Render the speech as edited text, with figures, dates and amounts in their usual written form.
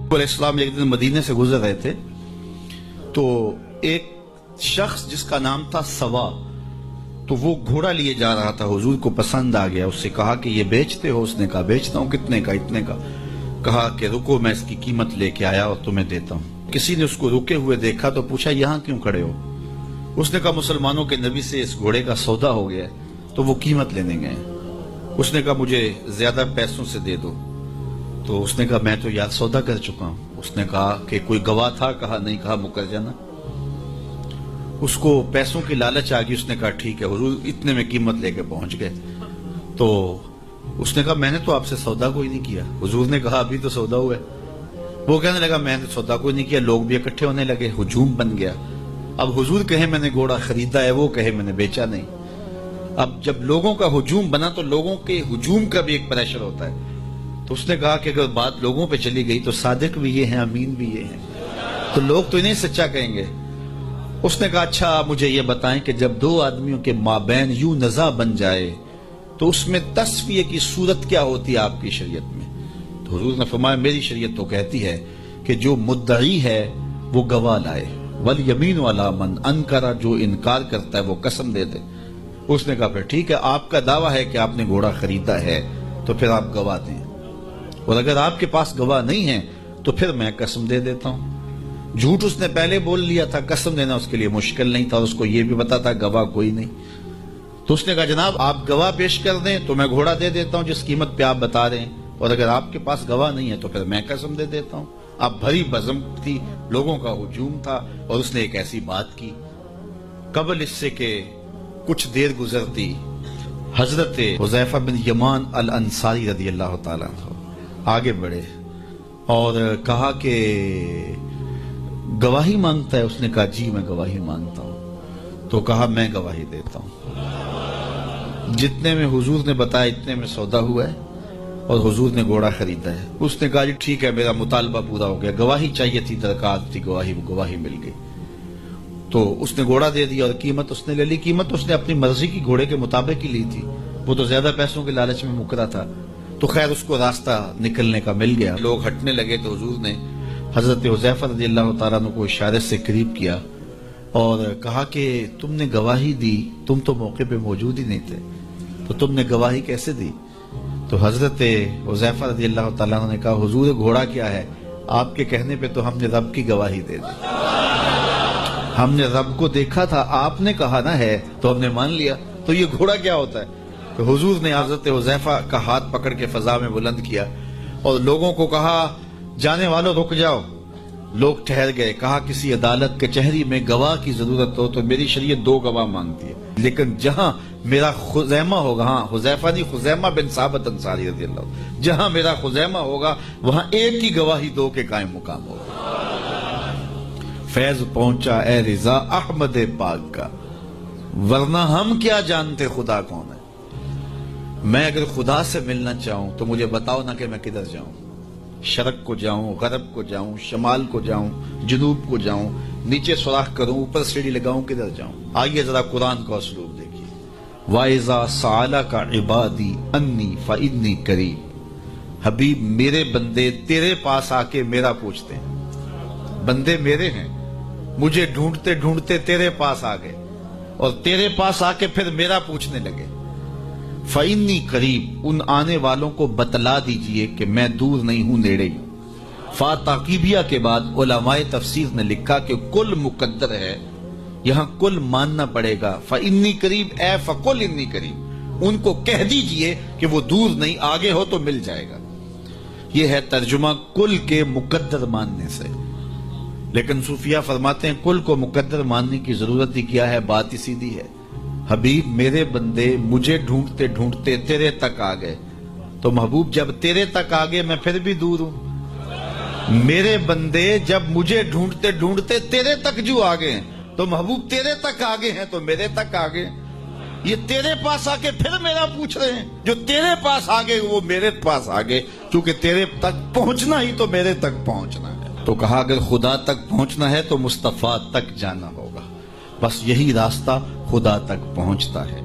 अलैहिस्सलाम एक दिन मदीने से गुजर रहे थे तो एक शख्स जिसका नाम था सवा, तो वो घोड़ा लिए जा रहा था, हुजूर को पसंद आ गया। उससे कहा कि ये बेचते हो? उसने कहा बेचता हूँ। कितने का? इतने का। कहा कि रुको मैं इसकी कीमत लेके आया और तुम्हें देता हूँ। किसी ने उसको रुके हुए देखा तो पूछा यहाँ क्यों खड़े हो? उसने कहा मुसलमानों के नबी से इस घोड़े का सौदा हो गया तो वो कीमत लेने गए। उसने कहा मुझे ज्यादा पैसों से दे दो। तो उसने कहा मैं तो यार सौदा कर चुका हूं। उसने कहा कि कोई गवाह था? कहा नहीं। कहा मुकर जाना। उसको पैसों की लालच आ गई। उसने कहा ठीक है हुजूर, इतने में कीमत लेके पहुंच गए। तो उसने कहा मैंने तो आपसे सौदा कोई नहीं किया। हुजूर ने कहा अभी तो सौदा हुआ है। वो कहने लगा मैंने सौदा कोई नहीं किया। लोग भी इकट्ठे होने लगे, हुजूम बन गया। अब हुजूर कहे मैंने घोड़ा खरीदा है, वो कहे मैंने बेचा नहीं। अब जब लोगों का हुजूम बना तो लोगों के हुजूम का भी एक प्रेशर होता है। तो उसने कहा कि अगर बात लोगों पे चली गई तो सादिक भी ये हैं, अमीन भी ये हैं, तो लोग तो इन्हें सच्चा कहेंगे। उसने कहा अच्छा मुझे ये बताएं कि जब दो आदमियों के माबैन यूं नज़ा बन जाए तो उसमें तस्फिये की सूरत क्या होती है आपकी शरीयत में? तो हुजूर ने फरमाया मेरी शरीयत तो कहती है कि जो मुद्दई है वो गवाह लाए, वल यमीन वाला मन अनकरा, जो इनकार करता है वो कसम दे दे। उसने कहा फिर ठीक है, आपका दावा है कि आपने घोड़ा खरीदा है तो फिर आप गवाह दें, और अगर आपके पास गवाह नहीं है तो फिर मैं कसम दे देता हूं। झूठ उसने पहले बोल लिया था, कसम देना उसके लिए मुश्किल नहीं था, उसको यह भी पता था गवाह कोई नहीं। तो उसने कहा जनाब आप गवाह पेश कर दें तो मैं घोड़ा दे देता हूं जिस कीमत पे आप बता रहे हैं, और अगर आपके पास गवाह नहीं है तो फिर मैं कसम दे देता हूं। अब भरी बज़म थी, लोगों का हुजूम था, और उसने एक ऐसी बात की। कबल इससे के कुछ देर गुजरती हजरत हुज़ैफा बिन यमान अल अंसारी रज़ियल्लाहु ताला आगे बढ़े और कहा कि गवाही मांगता है? उसने कहा जी मैं गवाही मांगता हूं। तो कहा मैं गवाही देता हूं। जितने में हुजूर ने बताया इतने में सौदा हुआ है और हुजूर ने घोड़ा खरीदा है। उसने कहा जी ठीक है मेरा मुतालबा पूरा हो गया, गवाही चाहिए थी, दरकार थी, गवाही मिल गई। तो उसने घोड़ा दे दिया और कीमत उसने ले ली। कीमत उसने अपनी मर्जी की घोड़े के मुताबिक ही ली थी, वो तो ज्यादा पैसों के लालच में मुकरा था। तो खैर उसको रास्ता निकलने का मिल गया। लोग हटने लगे तो हुजूर ने हजरत हुज़ैफा रज़ियल्लाहु ताला अन्हु को इशारे से करीब किया और कहा कि तुमने गवाही दी, तुम तो मौके पे मौजूद ही नहीं थे, तो तुमने गवाही कैसे दी? तो हजरत हुज़ैफा रज़ियल्लाहु ताला अन्हु ने कहा हुजूर घोड़ा क्या है, आपके कहने पे तो हमने रब की गवाही दे दी। हमने रब को देखा था, आपने कहा ना है तो हमने मान लिया, तो ये घोड़ा क्या होता है? तो हुजूर ने हजरत हुज़ैफा का हाथ पकड़ के फजा में बुलंद किया और लोगों को कहा जाने वालों रुक जाओ। लोग ठहर गए। कहा किसी अदालत कचहरी में गवाह की जरूरत हो तो मेरी शरीयत दो गवाह मांगती है, लेकिन जहां मेरा खुज़ैमा होगा, हाँ हुज़ैफा नहीं, खुज़ैमा बिन साबित अंसारी रज़ियल्लाहु, जहां मेरा खुज़ैमा होगा वहां एक ही गवाही दो के कायम मुकाम होगा। फैज पहुंचा ए रिजा अहमद पाक का, वरना हम क्या जानते खुदा कौन है। मैं अगर खुदा से मिलना चाहूं तो मुझे बताओ ना कि मैं किधर जाऊं, शरक को जाऊं, गरब को जाऊं, शमाल को जाऊं, जनूब को जाऊं, नीचे सुराख करूं, ऊपर सीढ़ी लगाऊं, किधर जाऊं। आइए जरा कुरान का उसलूब देखिए। वाइजा साला का इबादी अन्नी फइन्नी करीब। हबीब मेरे बंदे तेरे पास आके मेरा पूछते हैं, बंदे मेरे हैं, मुझे ढूंढते ढूंढते तेरे पास आ गए और तेरे पास आके फिर मेरा पूछने लगे। फ़इन्नी करीब, उन आने वालों को बतला दीजिए कि मैं दूर नहीं हूं, नेड़े ही हूं। फा ताकीबिया के बाद उलमाए तफसीर ने लिखा कि कुल मुकद्दर है, यहां कुल मानना पड़ेगा। फ़इन्नी करीब ए फ़कुल इन्नी करीब, उनको कह दीजिए कि वो दूर नहीं, आगे हो तो मिल जाएगा। यह है तर्जुमा कुल के मुकद्दर मानने से। लेकिन सूफिया फरमाते हैं कुल को मुकद्दर मानने की जरूरत ही क्या है, बात ही सीधी है। हबीब मेरे बंदे मुझे ढूंढते ढूंढते तेरे तक आ गए, तो महबूब जब तेरे तक आ गए मैं फिर भी दूर हूं। मेरे बंदे जब मुझे ढूंढते ढूंढते तेरे तक जो आ गए तो महबूब तेरे तक आ गए हैं तो मेरे तक आ गए। ये तेरे पास आके फिर मेरा पूछ रहे हैं, जो तेरे पास आ गए वो मेरे पास आ गए, क्योंकि तेरे तक पहुंचना ही तो मेरे तक पहुंचना है। तो कहा अगर खुदा तक पहुंचना है तो मुस्तफा तक जाना होगा, बस यही रास्ता खुदा तक पहुंचता है।